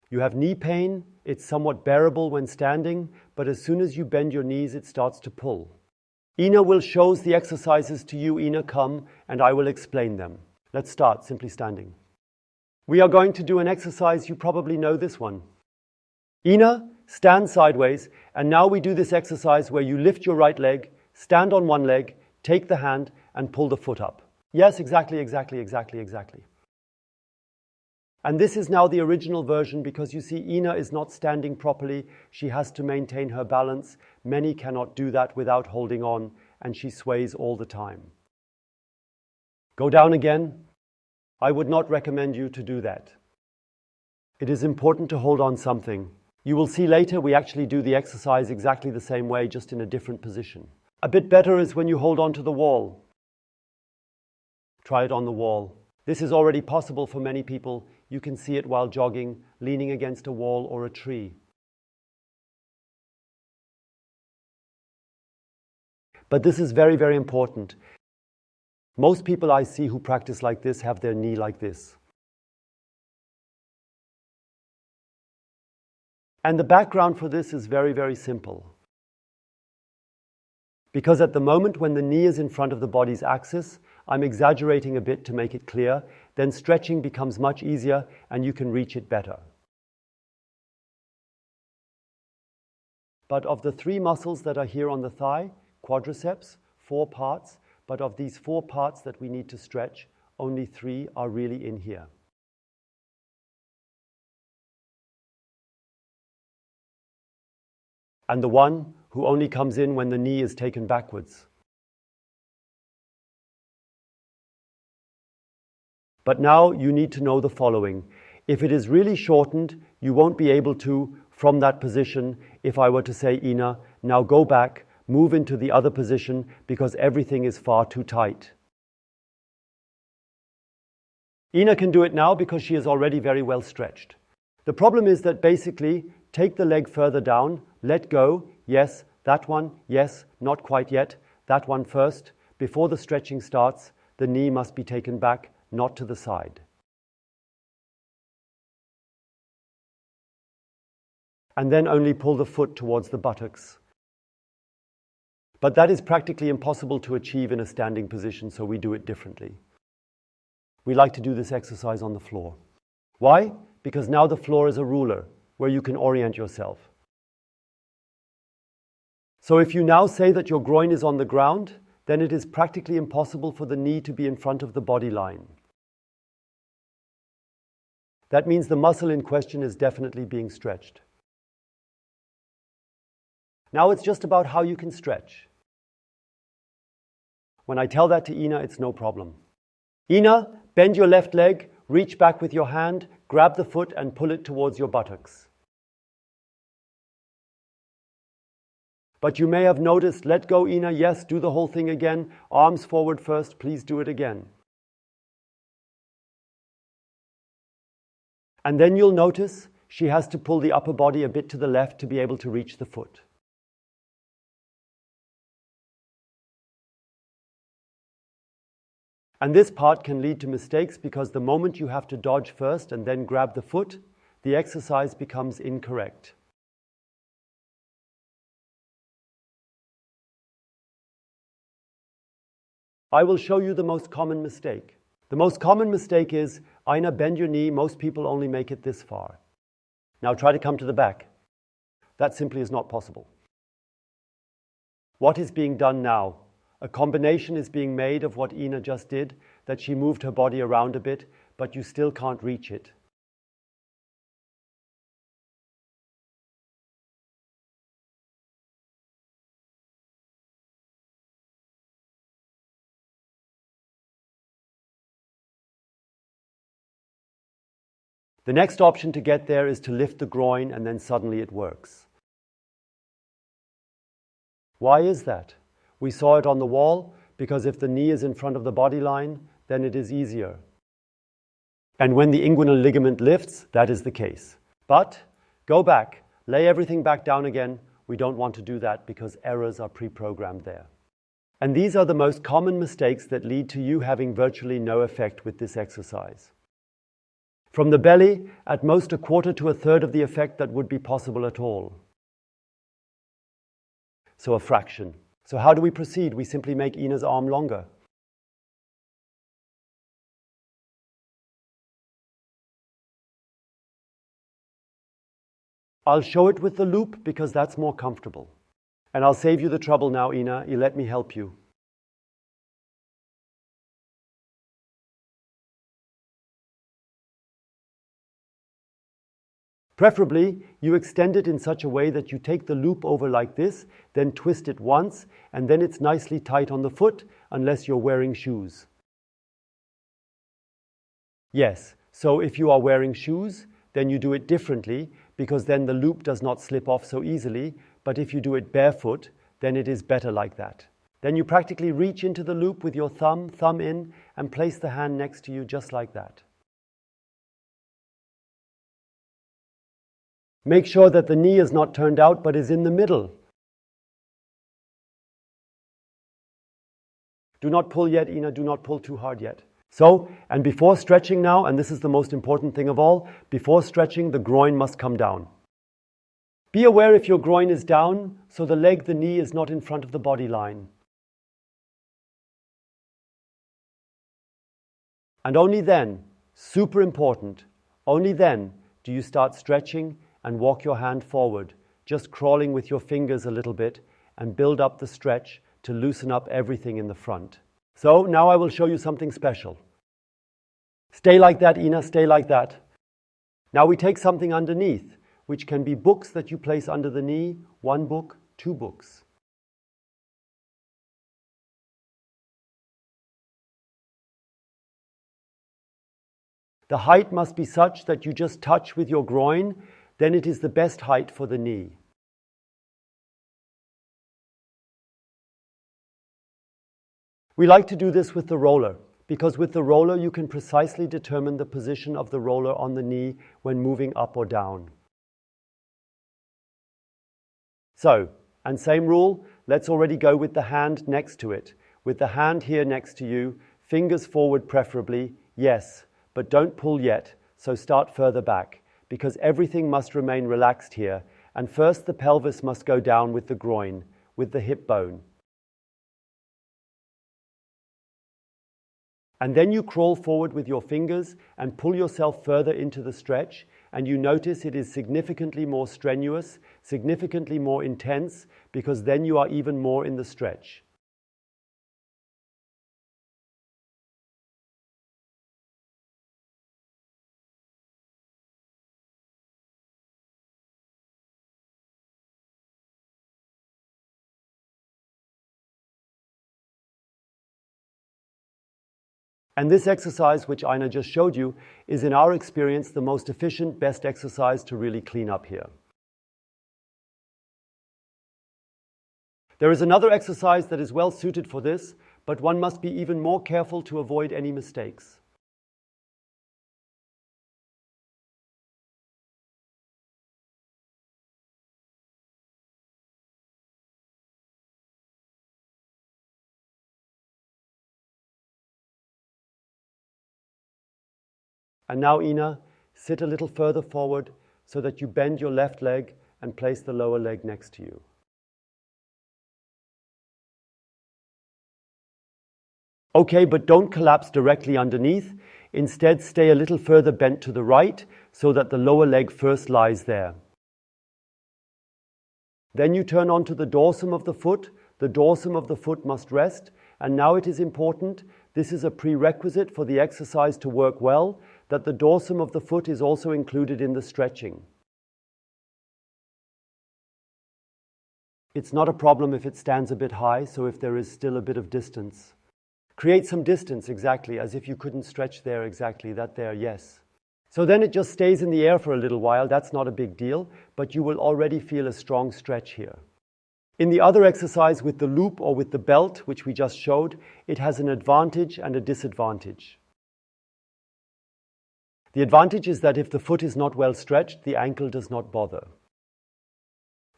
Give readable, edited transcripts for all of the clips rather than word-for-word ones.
You have knee pain, it's somewhat bearable when standing, but as soon as you bend your knees, it starts to pull. Ina will show the exercises to you. Ina, come, and I will explain them. Let's start simply standing. We are going to do an exercise, you probably know this one. Ina, stand sideways, and now we do this exercise where you lift your right leg, stand on one leg, take the hand, and pull the foot up. Yes, exactly. And this is now the original version because you see Ina is not standing properly. She has to maintain her balance. Many cannot do that without holding on, and she sways all the time. Go down again. I would not recommend you to do that. It is important to hold on something. You will see later we actually do the exercise exactly the same way, just in a different position. A bit better is when you hold on to the wall. Try it on the wall. This is already possible for many people. You can see it while jogging, leaning against a wall or a tree. But this is very, very important. Most people I see who practice like this have their knee like this. And the background for this is very, very simple. Because at the moment when the knee is in front of the body's axis, I'm exaggerating a bit to make it clear, then stretching becomes much easier and you can reach it better. But of the 3 muscles that are here on the thigh, quadriceps, 4 parts, but of these 4 parts that we need to stretch, only 3 are really in here. And the one who only comes in when the knee is taken backwards. But now you need to know the following. If it is really shortened, you won't be able to, from that position, if I were to say, Ina, now go back, move into the other position because everything is far too tight. Ina can do it now because she is already very well stretched. The problem is that basically, take the leg further down, let go, yes, that one, yes, not quite yet, that one first. Before the stretching starts, the knee must be taken back, not to the side. And then only pull the foot towards the buttocks. But that is practically impossible to achieve in a standing position, so we do it differently. We like to do this exercise on the floor. Why? Because now the floor is a ruler where you can orient yourself. So if you now say that your groin is on the ground, then it is practically impossible for the knee to be in front of the body line. That means the muscle in question is definitely being stretched. Now it's just about how you can stretch. When I tell that to Ina, it's no problem. Ina, bend your left leg, reach back with your hand, grab the foot and pull it towards your buttocks. But you may have noticed, let go, Ina, yes, do the whole thing again. Arms forward first, please do it again. And then you'll notice she has to pull the upper body a bit to the left to be able to reach the foot. And this part can lead to mistakes because the moment you have to dodge first and then grab the foot, the exercise becomes incorrect. I will show you the most common mistake. The most common mistake is, Ina, bend your knee. Most people only make it this far. Now try to come to the back. That simply is not possible. What is being done now? A combination is being made of what Ina just did, that she moved her body around a bit, but you still can't reach it. The next option to get there is to lift the groin and then suddenly it works. Why is that? We saw it on the wall because if the knee is in front of the body line, then it is easier. And when the inguinal ligament lifts, that is the case. But go back, lay everything back down again. We don't want to do that because errors are pre-programmed there. And these are the most common mistakes that lead to you having virtually no effect with this exercise. From the belly, at most 1/4 to 1/3 of the effect that would be possible at all. So a fraction. So how do we proceed? We simply make Ina's arm longer. I'll show it with the loop because that's more comfortable. And I'll save you the trouble now, Ina. You let me help you. Preferably, you extend it in such a way that you take the loop over like this, then twist it once, and then it's nicely tight on the foot, unless you're wearing shoes. Yes, so if you are wearing shoes, then you do it differently, because then the loop does not slip off so easily, but if you do it barefoot, then it is better like that. Then you practically reach into the loop with your thumb in, and place the hand next to you just like that. Make sure that the knee is not turned out but is in the middle. Do not pull yet, Ina, do not pull too hard yet. So, and before stretching now, and this is the most important thing of all, before stretching the groin must come down. Be aware if your groin is down, so the knee is not in front of the body line. And only then, super important, only then do you start stretching and walk your hand forward, just crawling with your fingers a little bit and build up the stretch to loosen up everything in the front. So now I will show you something special. Stay like that, Ina, stay like that. Now we take something underneath, which can be books that you place under the knee, 1 book, 2 books. The height must be such that you just touch with your groin, then it is the best height for the knee. We like to do this with the roller, because with the roller you can precisely determine the position of the roller on the knee when moving up or down. So, and same rule, let's already go with the hand next to it. With the hand here next to you, fingers forward preferably, yes, but don't pull yet, so start further back, because everything must remain relaxed here, and first the pelvis must go down with the groin, with the hip bone. And then you crawl forward with your fingers and pull yourself further into the stretch, and you notice it is significantly more strenuous, significantly more intense, because then you are even more in the stretch. And this exercise, which Ina just showed you, is in our experience the most efficient, best exercise to really clean up here. There is another exercise that is well suited for this, but one must be even more careful to avoid any mistakes. And now, Ina, sit a little further forward so that you bend your left leg and place the lower leg next to you. Okay, but don't collapse directly underneath. Instead, stay a little further bent to the right so that the lower leg first lies there. Then you turn onto the dorsum of the foot. The dorsum of the foot must rest. And now it is important, this is a prerequisite for the exercise to work well, that the dorsum of the foot is also included in the stretching. It's not a problem if it stands a bit high, so if there is still a bit of distance. Create some distance, exactly, as if you couldn't stretch there exactly, that there, yes. So then it just stays in the air for a little while, that's not a big deal, but you will already feel a strong stretch here. In the other exercise with the loop or with the belt, which we just showed, it has an advantage and a disadvantage. The advantage is that if the foot is not well stretched, the ankle does not bother.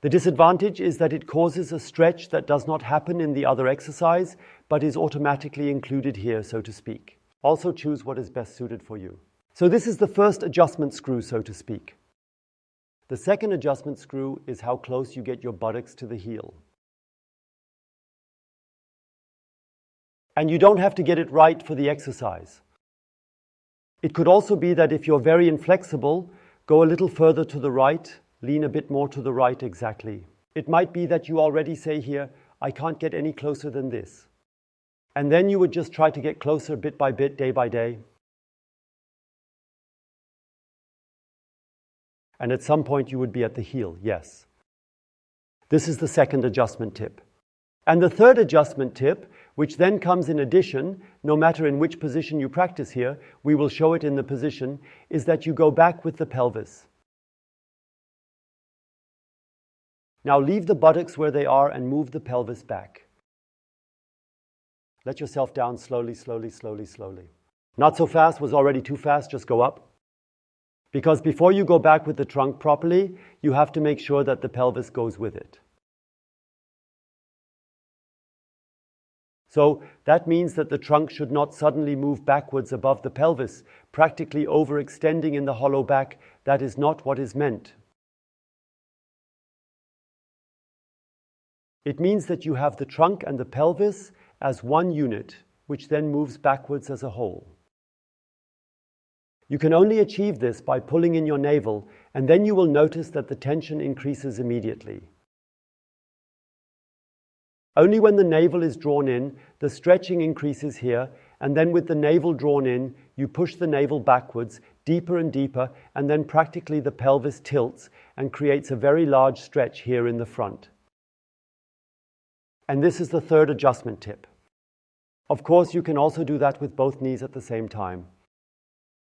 The disadvantage is that it causes a stretch that does not happen in the other exercise, but is automatically included here, so to speak. Also choose what is best suited for you. So this is the first adjustment screw, so to speak. The second adjustment screw is how close you get your buttocks to the heel. And you don't have to get it right for the exercise. It could also be that if you're very inflexible, go a little further to the right, lean a bit more to the right exactly. It might be that you already say here, I can't get any closer than this. And then you would just try to get closer bit by bit, day by day. And at some point you would be at the heel, yes. This is the second adjustment tip. And the third adjustment tip, which then comes in addition, no matter in which position you practice here, we will show it in the position, is that you go back with the pelvis. Now leave the buttocks where they are and move the pelvis back. Let yourself down slowly, slowly, slowly, slowly. Not so fast, was already too fast, just go up. Because before you go back with the trunk properly, you have to make sure that the pelvis goes with it. So that means that the trunk should not suddenly move backwards above the pelvis, practically overextending in the hollow back. That is not what is meant. It means that you have the trunk and the pelvis as one unit, which then moves backwards as a whole. You can only achieve this by pulling in your navel, and then you will notice that the tension increases immediately. Only when the navel is drawn in, the stretching increases here, and then with the navel drawn in, you push the navel backwards, deeper and deeper, and then practically the pelvis tilts and creates a very large stretch here in the front. And this is the third adjustment tip. Of course, you can also do that with both knees at the same time.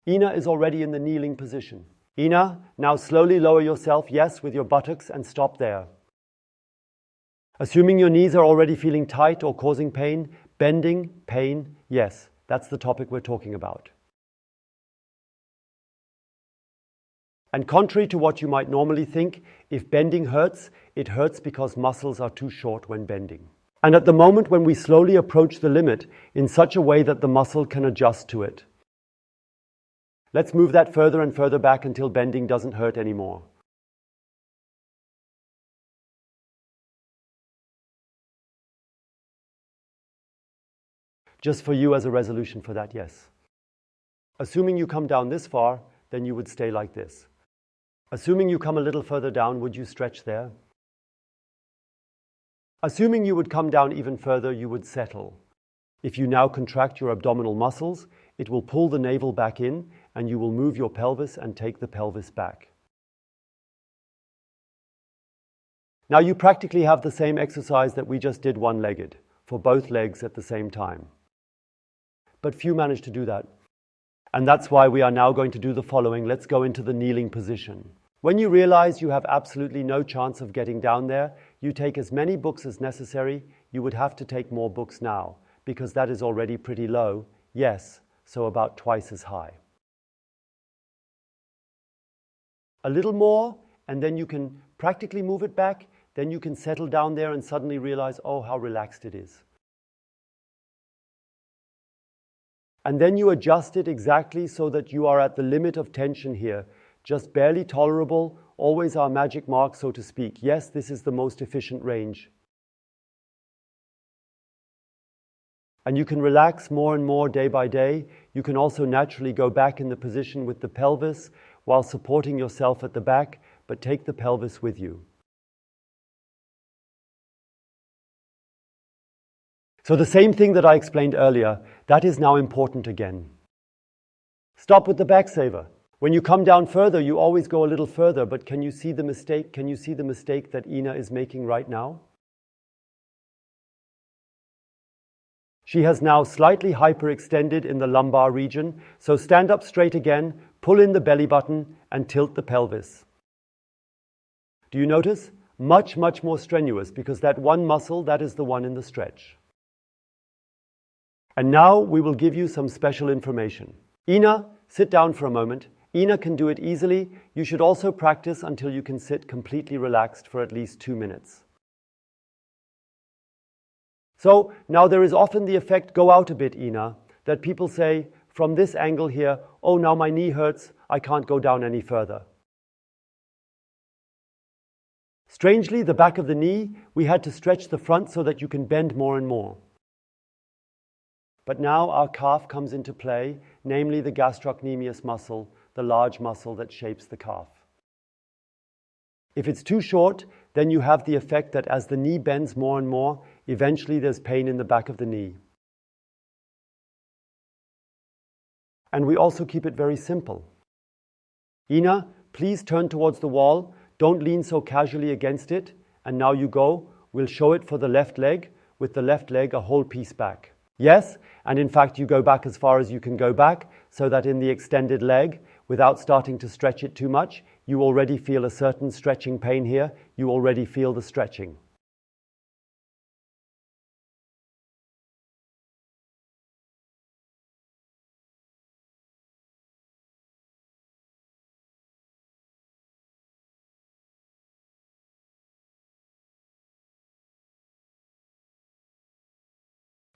Ina is already in the kneeling position. Ina, now slowly lower yourself, yes, with your buttocks, and stop there. Assuming your knees are already feeling tight or causing pain, bending, pain, yes, that's the topic we're talking about. And contrary to what you might normally think, if bending hurts, it hurts because muscles are too short when bending. And at the moment when we slowly approach the limit in such a way that the muscle can adjust to it. Let's move that further and further back until bending doesn't hurt anymore. Just for you as a resolution for that, yes. Assuming you come down this far, then you would stay like this. Assuming you come a little further down, would you stretch there? Assuming you would come down even further, you would settle. If you now contract your abdominal muscles, it will pull the navel back in and you will move your pelvis and take the pelvis back. Now you practically have the same exercise that we just did one-legged, for both legs at the same time. But few manage to do that. And that's why we are now going to do the following. Let's go into the kneeling position. When you realize you have absolutely no chance of getting down there, you take as many books as necessary. You would have to take more books now, because that is already pretty low. Yes, so about twice as high. A little more, and then you can practically move it back. Then you can settle down there and suddenly realize, oh, how relaxed it is. And then you adjust it exactly so that you are at the limit of tension here, just barely tolerable, always our magic mark, so to speak. Yes, this is the most efficient range. And you can relax more and more day by day. You can also naturally go back in the position with the pelvis while supporting yourself at the back, but take the pelvis with you. So the same thing that I explained earlier, that is now important again. Stop with the back saver. When you come down further, you always go a little further, but can you see the mistake? Can you see the mistake that Ina is making right now? She has now slightly hyperextended in the lumbar region, so stand up straight again, pull in the belly button, and tilt the pelvis. Do you notice? Much, much more strenuous, because that one muscle, that is the one in the stretch. And now we will give you some special information. Ina, sit down for a moment. Ina can do it easily. You should also practice until you can sit completely relaxed for at least 2 minutes. So now there is often the effect, go out a bit, Ina, that people say, from this angle here, oh, now my knee hurts, I can't go down any further. Strangely, the back of the knee, we had to stretch the front so that you can bend more and more. But now our calf comes into play, namely the gastrocnemius muscle, the large muscle that shapes the calf. If it's too short, then you have the effect that as the knee bends more and more, eventually there's pain in the back of the knee. And we also keep it very simple. Ina, please turn towards the wall. Don't lean so casually against it. And now you go. We'll show it for the left leg, with the left leg a whole piece back. Yes, and in fact you go back as far as you can go back, so that in the extended leg, without starting to stretch it too much, you already feel a certain stretching pain here. You already feel the stretching.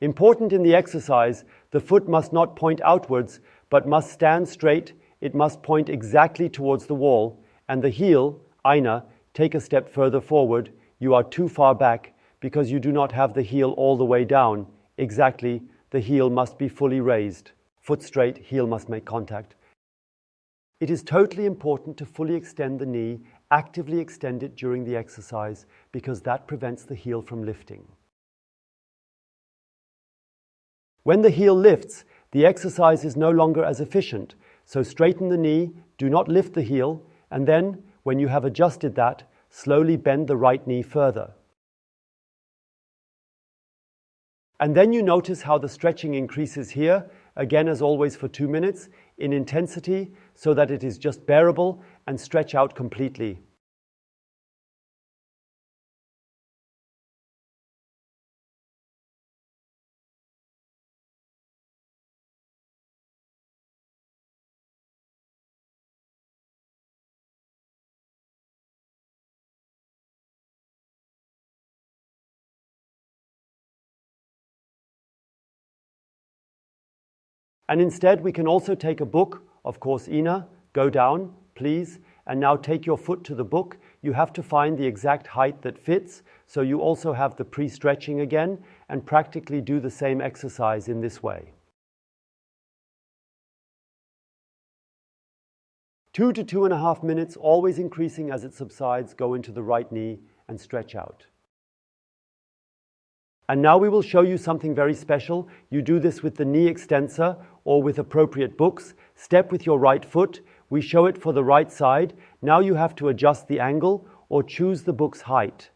Important in the exercise, the foot must not point outwards, but must stand straight. It must point exactly towards the wall, and the heel, Ina, take a step further forward. You are too far back because you do not have the heel all the way down. Exactly, the heel must be fully raised. Foot straight, heel must make contact. It is totally important to fully extend the knee, actively extend it during the exercise, because that prevents the heel from lifting. When the heel lifts, the exercise is no longer as efficient, so straighten the knee, do not lift the heel, and then, when you have adjusted that, slowly bend the right knee further. And then you notice how the stretching increases here, again as always for 2 minutes, in intensity, so that it is just bearable, and stretch out completely. And instead, we can also take a book, of course, Ina, go down, please, and now take your foot to the book. You have to find the exact height that fits, so you also have the pre-stretching again, and practically do the same exercise in this way. 2 to 2.5 minutes, always increasing as it subsides, go into the right knee and stretch out. And now we will show you something very special. You do this with the knee extensor or with appropriate books. Step with your right foot. We show it for the right side. Now you have to adjust the angle or choose the book's height.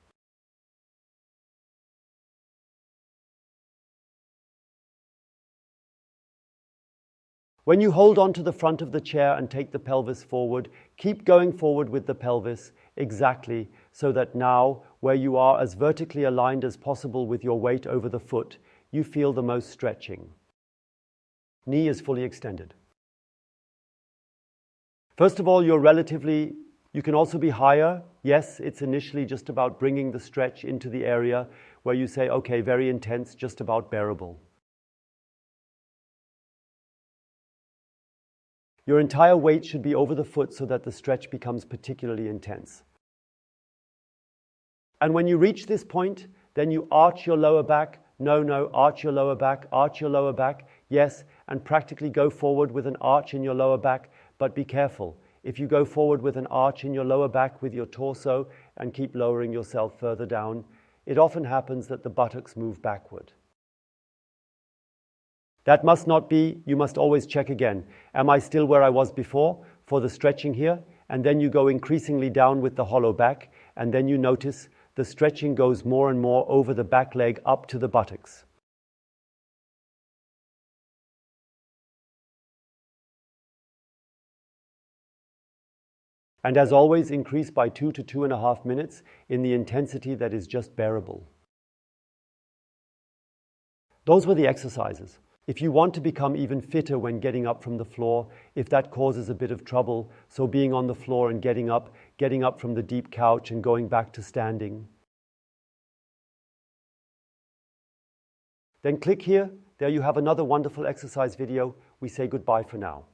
When you hold on to the front of the chair and take the pelvis forward, keep going forward with the pelvis, exactly, so that now, where you are as vertically aligned as possible with your weight over the foot, you feel the most stretching. Knee is fully extended. First of all, you can also be higher. Yes, it's initially just about bringing the stretch into the area where you say, okay, very intense, just about bearable. Your entire weight should be over the foot so that the stretch becomes particularly intense. And when you reach this point, then you arch your lower back. No, arch your lower back, arch your lower back. Yes, and practically go forward with an arch in your lower back, but be careful. If you go forward with an arch in your lower back with your torso and keep lowering yourself further down, it often happens that the buttocks move backward. That must not be. You must always check again. Am I still where I was before for the stretching here? And then you go increasingly down with the hollow back, and then you notice the stretching goes more and more over the back leg up to the buttocks. And as always, increase by 2 to 2.5 minutes in the intensity that is just bearable. Those were the exercises. If you want to become even fitter when getting up from the floor, if that causes a bit of trouble, so being on the floor and getting up from the deep couch and going back to standing, then click here. There you have another wonderful exercise video. We say goodbye for now.